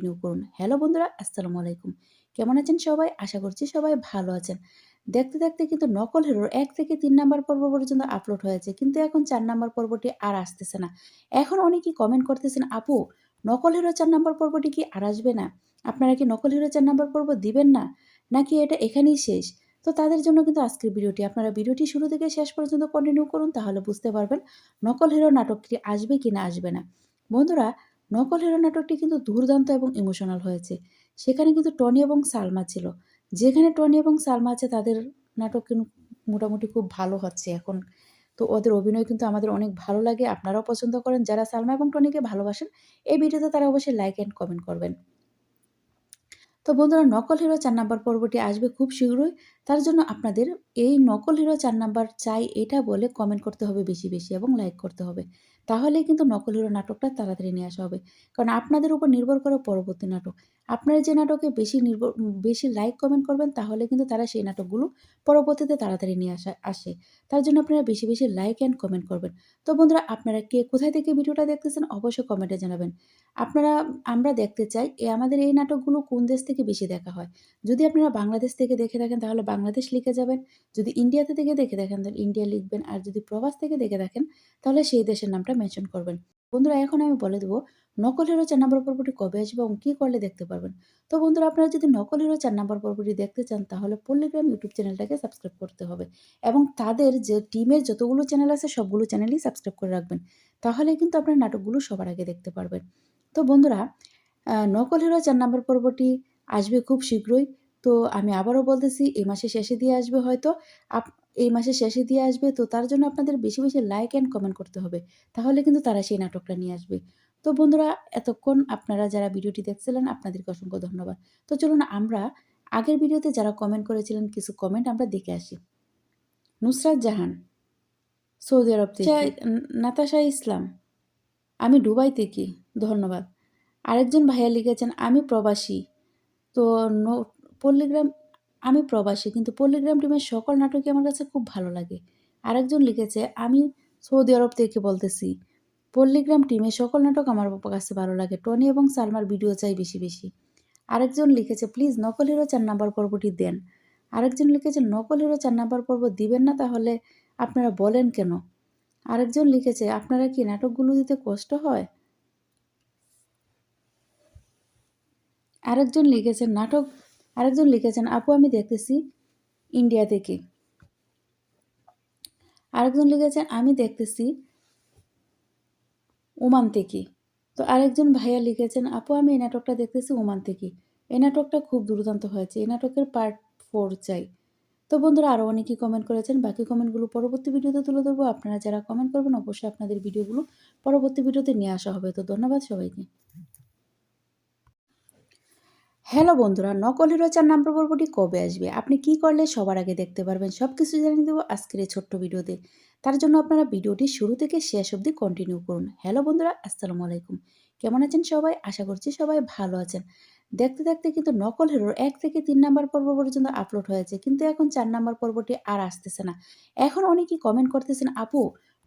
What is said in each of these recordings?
Continue করুন। Hello বন্ধুরা, আসসালামু আলাইকুম। কেমন আছেন সবাই? আশা করছি সবাই ভালো আছেন। দেখতে দেখতে কিন্তু নকল হিরোর ১ থেকে ৩ নাম্বার পর্ব পর্যন্ত আপলোড হয়েছে। কিন্তু এখন ৪ নাম্বার পর্বটি আর আসতেছে না। এখন অনেকেই কমেন্ট করতেছেন, "আপু, নকল হিরো ৪ নাম্বার পর্বটি কি আর আসবে না? আপনারা কি নকল হিরো ৪ নাম্বার পর্ব দিবেন না? নাকি এটা এখানেই শেষ?" তো তাদের জন্য কিন্তু আজকের ভিডিওটি। আপনারা ভিডিওটি শুরু থেকে শেষ পর্যন্ত কন্টিনিউ করুন, তাহলে বুঝতে পারবেন নকল হিরো নাটকটি আসবে কি না আসবে না। বন্ধুরা, নকল হিরো নাটকটি কিন্তু দুর্দান্ত এবং ইমোশনাল হয়েছে। সেখানে কিন্তু টনি এবং সালমা ছিল। যেখানে টনি এবং সালমা আছে তাদের নাটক কিন্তু মোটামুটি খুব ভালো হচ্ছে এখন। তো ওদের অভিনয় কিন্তু আমাদের অনেক ভালো লাগে। আপনারাও পছন্দ করেন। যারা সালমা এবং টনিকে ভালোবাসেন, এই ভিডিওতে তারা অবশ্যই লাইক অ্যান্ড কমেন্ট করবেন। তো বন্ধুরা, নকল হিরো ৪ নাম্বার পর্বটি আসবে খুব শীঘ্রই। তার জন্য আপনাদের এই নকল হিরো ৪ নাম্বার চাই এটা বলে কমেন্ট করতে হবে বেশি, বেশি এবং লাইক করতে হবে। তাহলেই কিন্তু নকল হিরো নাটকটা তাড়াতাড়ি নিয়ে আসা হবে। কারণ আপনাদের উপর নির্ভর করে পরবর্তী নাটক। আপনারা যে নাটকে বেশি লাইক কমেন্ট করবেন তাহলে কিন্তু তারা সেই নাটকগুলো পরবর্তীতে তাড়াতাড়ি নিয়ে আসে। তার জন্য আপনারা বেশি, বেশি লাইক অ্যান্ড কমেন্ট করবেন। তো বন্ধুরা, আপনারা কে কোথায় থেকে ভিডিওটা দেখতেছেন অবশ্যই কমেন্টে জানাবেন। আপনারা আমরা দেখতে চাই আমাদের এই নাটকগুলো কোন দেশ থেকে বেশি দেখা হয়। যদি আপনারা বাংলাদেশ থেকে দেখে থাকেন তাহলে বাংলাদেশ লিখে যাবেন। যদি ইন্ডিয়াতে থেকে দেখে থাকেন তাহলে ইন্ডিয়া লিখবেন। আর যদি প্রবাস থেকে দেখে থাকেন তাহলে সেই দেশের নামটা মেনশন করবেন। বন্ধুরা, এখন আমি বলে দেব নকল হিরো ৪ নাম্বার পর্বটি কবে আসবে এবং কি করলে দেখতে পারবেন। তো বন্ধুরা, আপনারা যদি নকল হিরো ৪ নাম্বার পর্বটি দেখতে চান তাহলে পল্লীগ্রাম ইউটিউব চ্যানেলটাকে সাবস্ক্রাইব করতে হবে এবং তাদের যে টিমের যতগুলো চ্যানেল আছে সবগুলো চ্যানেলই সাবস্ক্রাইব করে রাখবেন। তাহলে কিন্তু আপনার নাটকগুলো সবার আগে দেখতে পারবেন। তো বন্ধুরা, নকল হিরো ৪ নাম্বার পর্বটি আসবে খুব শীঘ্রই। তো আমি আবারও বলতেছি এই মাসের শেষে দিয়ে আসবে হয়তো। আপ এই মাসের শেষে দিয়ে আসবে। তো তার জন্য আপনাদের বেশি, বেশি লাইক অ্যান্ড কমেন্ট করতে হবে। তাহলে কিন্তু তারা সেই নাটকটা নিয়ে আসবে। তো বন্ধুরা, এতক্ষণ আপনারা যারা ভিডিওটি দেখছিলেন আপনাদেরকে অসংখ্য ধন্যবাদ। তো চলুন আমরা আগের ভিডিওতে যারা কমেন্ট করেছিলেন কিছু কমেন্ট আমরা দেখে আসি। নুসরাত জাহান, সৌদি আরব থেকে। নাতাশা ইসলাম, আমি দুবাই থেকে। ধন্যবাদ। আরেকজন ভাইয়া লিখেছেন, আমি প্রবাসী। তো নো পল্লীগ্রাম আমি প্রবাসী কিন্তু পল্লীগ্রাম টিমের সকল নাটকই আমার কাছে খুব ভালো লাগে। আরেকজন লিখেছে, আমি সৌদি আরব থেকে বলতেছি। পল্লীগ্রাম টিমের সকল নাটক আমার কাছে ভালো লাগে। টনি এবং সালমার ভিডিও চাই বেশি, বেশি। আরেকজন লিখেছে, প্লিজ নকল হিরো ৪ নাম্বার পর্বটি দেন। আরেকজন লিখেছে, নকল হিরো ৪ নাম্বার পর্ব দিবেন না তাহলে আপনারা বলেন কেন? আরেকজন লিখেছে, আপনারা কি নাটকগুলো দিতে কষ্ট হয়? আরেকজন লিখেছেন নাটক আরেকজন লিখেছেন, আপু আমি দেখতেছি ইন্ডিয়া থেকে। আরেকজন লিখেছেন, আমি দেখতেছি ওমান থেকে। তো আরেকজন ভাইয়া লিখেছেন, আপু আমি এই নাটকটা দেখতেছি ওমান থেকে। এই নাটকটা খুব দুর্দান্ত হয়েছে। এই নাটকের পার্ট 4 চাই। তো বন্ধুরা, আরও অনেকেই কমেন্ট করেছেন। বাকি কমেন্টগুলো পরবর্তী ভিডিওতে তুলে ধরবো। আপনারা যারা কমেন্ট করবেন অবশ্যই আপনাদের ভিডিওগুলো পরবর্তী ভিডিওতে নিয়ে আসা হবে। তো ধন্যবাদ সবাইকে। হ্যালো বন্ধুরা, নকল হিরো ৪ নাম্বার পর্বটি কবে আসবে? আপনি কি করলে সবার আগে দেখতে পারবেন? সবকিছু জানিয়ে দেবো আজকের এই ছোট্ট ভিডিওতে। তার জন্য আপনারা ভিডিওটি শুরু থেকে শেষ অবধি কন্টিনিউ করুন। হ্যালো বন্ধুরা, আসসালামু আলাইকুম। কেমন আছেন সবাই? আশা করছি সবাই ভালো আছেন। দেখতে দেখতে কিন্তু নকল হিরোর ১ থেকে ৩ নাম্বার পর্ব পর্যন্ত আপলোড হয়েছে। কিন্তু এখন ৪ নাম্বার পর্বটি আর আসতেছে না। এখন অনেকেই কমেন্ট করতেছেন, আপু,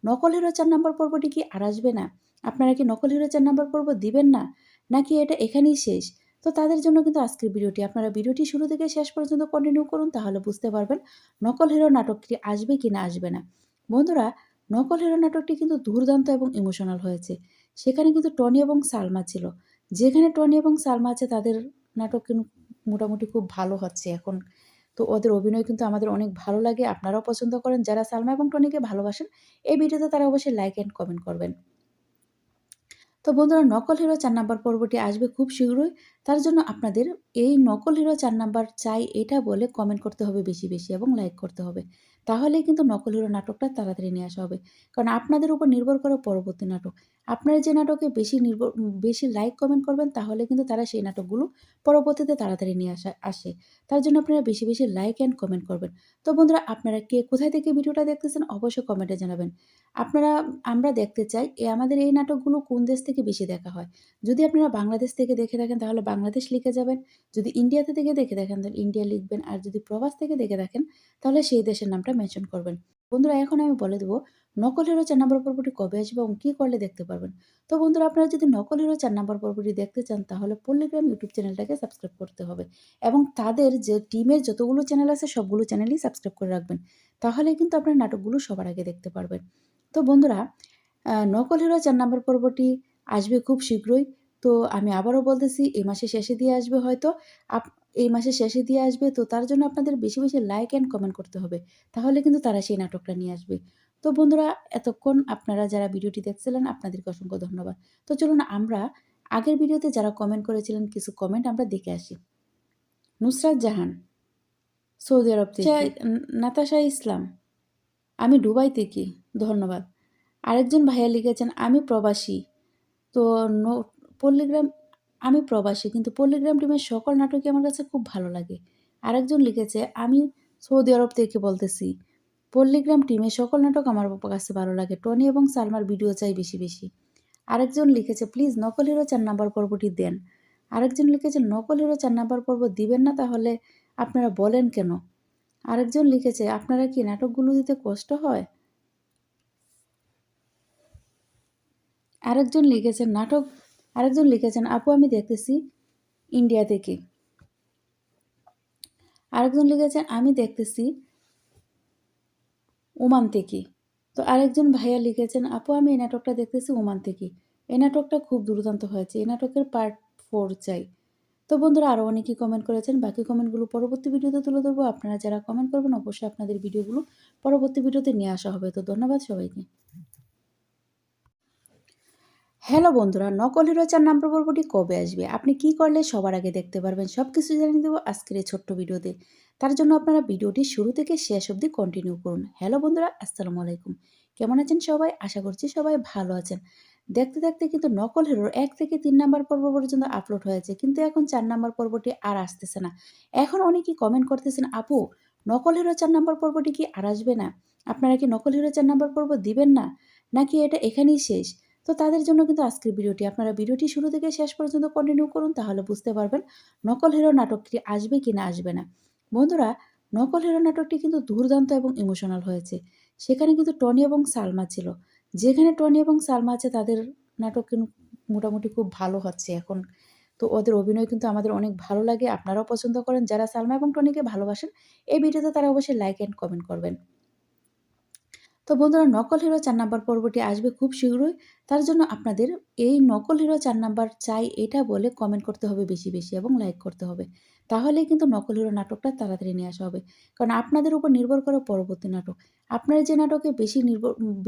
নকল হিরো ৪ নাম্বার পর্বটি কি আর আসবে না? আপনারা কি নকল হিরো ৪ নাম্বার পর্ব দিবেন না? নাকি এটা এখানেই শেষ? তো তাদের জন্য কিন্তু আজকের ভিডিওটি। আপনারা ভিডিওটি শুরু থেকে শেষ পর্যন্ত কন্টিনিউ করুন, তাহলে বুঝতে পারবেন নকল হিরো নাটকটি আসবে কি না আসবে না। বন্ধুরা, নকল হিরো নাটকটি কিন্তু দুর্দান্ত এবং ইমোশনাল হয়েছে। সেখানে কিন্তু টনি এবং সালমা ছিল। যেখানে টনি এবং সালমা আছে তাদের নাটক কিন্তু মোটামুটি খুব ভালো হচ্ছে এখন। তো ওদের অভিনয় কিন্তু আমাদের অনেক ভালো লাগে। আপনারাও পছন্দ করেন। যারা সালমা এবং টনিকে ভালোবাসেন, এই ভিডিওতে তারা অবশ্যই লাইক অ্যান্ড কমেন্ট করবেন। তো বন্ধুরা, নকল হিরো ৪ নাম্বার পর্বটি আসবে খুব শীঘ্রই। তার জন্য আপনাদের এই নকল হিরো ৪ নাম্বার চাই এটা বলে কমেন্ট করতে হবে বেশি, বেশি এবং লাইক করতে হবে। তাহলেই কিন্তু নকল হিরো নাটকটা তাড়াতাড়ি নিয়ে আসা হবে। কারণ আপনাদের উপর নির্ভর করে পরবর্তী নাটক। আপনারা যে নাটকে বেশি লাইক কমেন্ট করবেন তাহলে কিন্তু তারা সেই নাটকগুলো পরবর্তীতে তাড়াতাড়ি নিয়ে আসে। তার জন্য আপনারা বেশি, বেশি লাইক অ্যান্ড কমেন্ট করবেন। তো বন্ধুরা, আপনারা কে কোথায় থেকে ভিডিওটা দেখতেছেন অবশ্যই কমেন্টে জানাবেন। আপনারা আমরা দেখতে চাই আমাদের এই নাটকগুলো কোন দেশ থেকে বেশি দেখা হয়। যদি আপনারা বাংলাদেশ থেকে দেখে থাকেন তাহলে বাংলাদেশ লিখে যাবেন। যদি ইন্ডিয়াতে থেকে দেখে থাকেন তাহলে ইন্ডিয়া লিখবেন। আর যদি প্রবাস থেকে দেখে থাকেন তাহলে সেই দেশের নামটা মেনশন করবেন। বন্ধুরা এখন আমি বলে দেবো নকল হিরো ৪ নম্বর পর্বটি কবে আসবে এবং কী করলে দেখতে পারবেন। তো বন্ধুরা আপনারা যদি নকল হিরো ৪ নম্বর পর্বটি দেখতে চান তাহলে পল্লীগ্রাম ইউটিউব চ্যানেলটাকে সাবস্ক্রাইব করতে হবে এবং তাদের যে টিমের যতগুলো চ্যানেল আছে সবগুলো চ্যানেলই সাবস্ক্রাইব করে রাখবেন। তাহলে কিন্তু আপনার নাটকগুলো সবার আগে দেখতে পারবেন। তো বন্ধুরা নকল হিরো ৪ নম্বর পর্বটি আসবে খুব শীঘ্রই। তো আমি আবারও বলতেছি এই মাসের শেষে দিয়ে আসবে হয়তো। আপ এই মাসের শেষে দিয়ে আসবে, তো তার জন্য আপনাদের বেশি, বেশি লাইক অ্যান্ড কমেন্ট করতে হবে। তাহলে কিন্তু তারা সেই নাটকটা নিয়ে আসবে। তো বন্ধুরা এতক্ষণ আপনারা যারা ভিডিওটি দেখছিলেন আপনাদেরকে অসংখ্য ধন্যবাদ। তো চলুন আমরা আগের ভিডিওতে যারা কমেন্ট করেছিলেন কিছু কমেন্ট আমরা দেখে আসি। নুসরাত জাহান, সৌদি আরব থেকে। নাতাশা ইসলাম, আমি দুবাই থেকে, ধন্যবাদ। আরেকজন ভাইয়া লিখেছেন আমি প্রবাসী। তো পল্লীগ্রাম, আমি প্রবাসী কিন্তু পল্লীগ্রাম টিমের সকল নাটকই আমার কাছে খুব ভালো লাগে। আরেকজন লিখেছে আমি সৌদি আরব থেকে বলতেছি, পল্লীগ্রাম টিমের সকল নাটক আমার কাছে ভালো লাগে। টনি এবং সালমার ভিডিও চাই বেশি বেশি। আরেকজন লিখেছে প্লিজ নকল হিরো ৪ নম্বর পর্বটি দেন। আরেকজন লিখেছে নকল হিরো ৪ নম্বর পর্ব দিবেন না, তাহলে আপনারা বলেন কেন। আরেকজন লিখেছে আপনারা কি নাটকগুলো দিতে কষ্ট হয়। আরেকজন লিখেছেন আপু আমি দেখতেছি ইন্ডিয়া থেকে। আরেকজন লিখেছেন আমি দেখতেছি ওমান থেকে। তো আরেকজন ভাইয়া লিখেছেন আপু আমি এই নাটকটা দেখতেছি ওমান থেকে। এই নাটকটা খুব দুর্দান্ত হয়েছে, এই নাটকের পার্ট 4 চাই। তো বন্ধুরা আরও অনেকেই কমেন্ট করেছেন, বাকি কমেন্টগুলো পরবর্তী ভিডিওতে তুলে ধরবো। আপনারা যারা কমেন্ট করবেন অবশ্যই আপনাদের ভিডিওগুলো পরবর্তী ভিডিওতে নিয়ে আসা হবে। তো ধন্যবাদ সবাইকে। হ্যালো বন্ধুরা, নকল হিরো ৪ নম্বর পর্বটি কবে আসবে, আপনি কি করলে সবার আগে দেখতে পারবেন, সব কিছু জানিয়ে দেবো আজকের এই ছোট্ট ভিডিওতে। তার জন্য আপনারা ভিডিওটি শুরু থেকে শেষ অবধি কন্টিনিউ করুন। হ্যালো বন্ধুরা, আসসালামু আলাইকুম। কেমন আছেন সবাই? আশা করছি সবাই ভালো আছেন। দেখতে দেখতে কিন্তু নকল হিরোর ১ থেকে ৩ নম্বর পর্ব পর্যন্ত আপলোড হয়েছে, কিন্তু এখন ৪ নম্বর পর্বটি আর আসতেছে না। এখন অনেকেই কমেন্ট করতেছেন আপু নকল হিরো ৪ নম্বর পর্বটি কি আর আসবে না? আপনারা কি নকল হিরো ৪ নম্বর পর্ব দিবেন না, নাকি এটা এখানেই শেষ? তো তাদের জন্য কিন্তু আজকের ভিডিওটি, আপনারা ভিডিওটি শুরু থেকে শেষ পর্যন্ত কন্টিনিউ করুন, তাহলে বুঝতে পারবেন নকল হিরো নাটকটি আসবে কি না আসবে না। বন্ধুরা নকল হিরো নাটকটি কিন্তু দুর্দান্ত এবং ইমোশনাল হয়েছে। সেখানে কিন্তু টনি এবং সালমা ছিল। যেখানে টনি এবং সালমা আছে তাদের নাটক কিন্তু মোটামুটি খুব ভালো হচ্ছে এখন। তো ওদের অভিনয় কিন্তু আমাদের অনেক ভালো লাগে, আপনারাও পছন্দ করেন। যারা সালমা এবং টনিকে ভালোবাসেন এই ভিডিওতে তারা অবশ্যই লাইক অ্যান্ড কমেন্ট করবেন। তো বন্ধুরা নকল হিরো ৪ নাম্বার পর্বটি আসবে খুব শীঘ্রই। তার জন্য আপনাদের এই নকল হিরো ৪ নাম্বার চাই এটা বলে কমেন্ট করতে হবে বেশি বেশি এবং লাইক করতে হবে। তাহলেই কিন্তু নকল হিরো নাটকটা তাড়াতাড়ি নিয়ে আসা হবে। কারণ আপনাদের উপর নির্ভর করে পরবর্তী নাটক। আপনারা যে নাটকে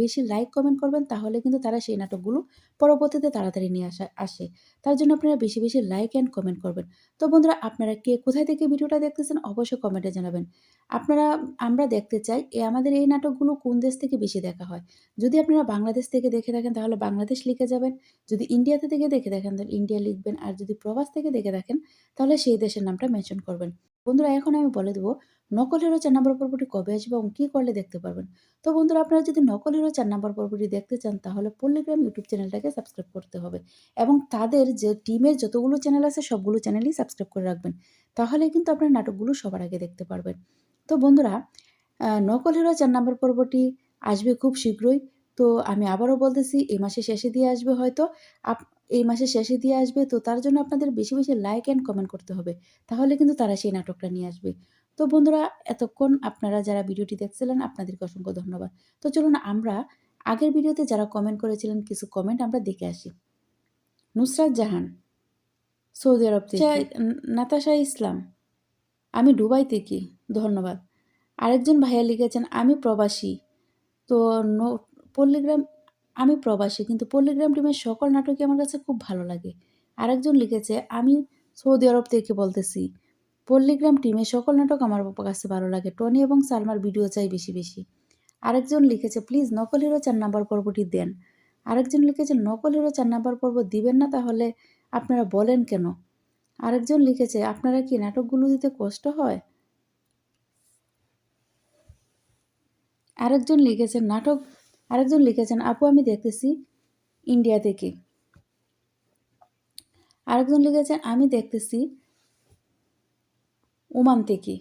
বেশি লাইক কমেন্ট করবেন তাহলে কিন্তু তারা সেই নাটকগুলো পরবর্তীতে তাড়াতাড়ি নিয়ে আসে। তার জন্য আপনারা বেশি বেশি লাইক অ্যান্ড কমেন্ট করবেন। তো বন্ধুরা আপনারা কে কোথায় থেকে ভিডিওটা দেখতেছেন অবশ্যই কমেন্টে জানাবেন। আপনারা আমরা দেখতে চাই আমাদের এই নাটকগুলো কোন দেশ থেকে বেশি দেখা হয়। যদি আপনারা বাংলাদেশ থেকে দেখে থাকেন তাহলে বাংলাদেশ লিখে যাবেন। যদি ইন্ডিয়াতে থেকে দেখে থাকেন তাহলে ইন্ডিয়া লিখবেন। আর যদি প্রবাস থেকে দেখে থাকেন তাহলে সেই দেশের নামটা মেনশন করবেন। বন্ধুরা এখন আমি বলে দেবো নকল হিরো ৪ নম্বর পর্বটি কবে আসবে এবং কী করলে দেখতে পারবেন। তো বন্ধুরা আপনারা যদি নকল হিরো ৪ নম্বর পর্বটি দেখতে চান তাহলে পল্লীগ্রাম ইউটিউব চ্যানেলটাকে সাবস্ক্রাইব করতে হবে এবং তাদের যে টিমের যতগুলো চ্যানেল আছে সবগুলো চ্যানেলই সাবস্ক্রাইব করে রাখবেন। তাহলে কিন্তু আপনার নাটকগুলো সবার আগে দেখতে পারবেন। তো বন্ধুরা নকল হিরো ৪ নম্বর পর্বটি আসবে খুব শীঘ্রই। তো আমি আবারও বলতেছি এই মাসের শেষে দিয়ে আসবে হয়তো। আপ এই মাসের শেষে দিয়ে আসবে, তো তার জন্য আপনাদের বেশি বেশি লাইক অ্যান্ড কমেন্ট করতে হবে। তাহলে কিন্তু তারা সেই নাটকটা নিয়ে আসবে। তো বন্ধুরা এতক্ষণ আপনারা যারা ভিডিওটি দেখছিলেন আপনাদেরকে অসংখ্য ধন্যবাদ। তো চলুন আমরা আগের ভিডিওতে যারা কমেন্ট করেছিলেন কিছু কমেন্ট আমরা দেখে আসি। নুসরাত জাহান, সৌদি আরব থেকে। নাতাশা ইসলাম, আমি দুবাই থেকে, ধন্যবাদ। আরেকজন ভাইয়া লিখেছেন আমি প্রবাসী। তো নো পল্লীগ্রাম, আমি প্রবাসী কিন্তু পল্লীগ্রাম টিমের সকল নাটকই আমার কাছে খুব ভালো লাগে। আরেকজন লিখেছে আমি সৌদি আরব থেকে বলতেছি, পল্লীগ্রাম টিমের সকল নাটক আমার কাছে ভালো লাগে। টনি এবং সালমার ভিডিও চাই বেশি বেশি। আরেকজন লিখেছে প্লিজ নকল হিরো ৪ নম্বর পর্বটি দেন। আরেকজন লিখেছে নকল হিরো ৪ নম্বর পর্ব দিবেন না, তাহলে আপনারা বলেন কেন। আরেকজন লিখেছে আপনারা কি নাটকগুলো দিতে কষ্ট হয়। আরেকজন লিখেছেন আপু আমি দেখতেছি ইন্ডিয়া থেকে। আরেকজন লিখেছেন আমি দেখতেছি ওমান থেকে।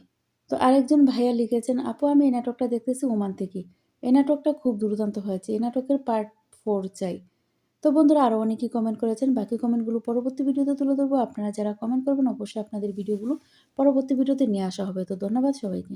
তো আরেকজন ভাইয়া লিখেছেন, "আপু আমি এই নাটকটা দেখতেছি ওমান থেকে। এই নাটকটা খুব দুর্দান্ত হয়েছে। এই নাটকের পার্ট 4 চাই।" তো বন্ধুরা আরও অনেকেই কমেন্ট করেছেন। বাকি কমেন্টগুলো পরবর্তী ভিডিওতে তুলে ধরবো। আপনারা যারা কমেন্ট করবেন অবশ্যই আপনাদের ভিডিওগুলো পরবর্তী ভিডিওতে নিয়ে আসা হবে। তো ধন্যবাদ সবাইকে।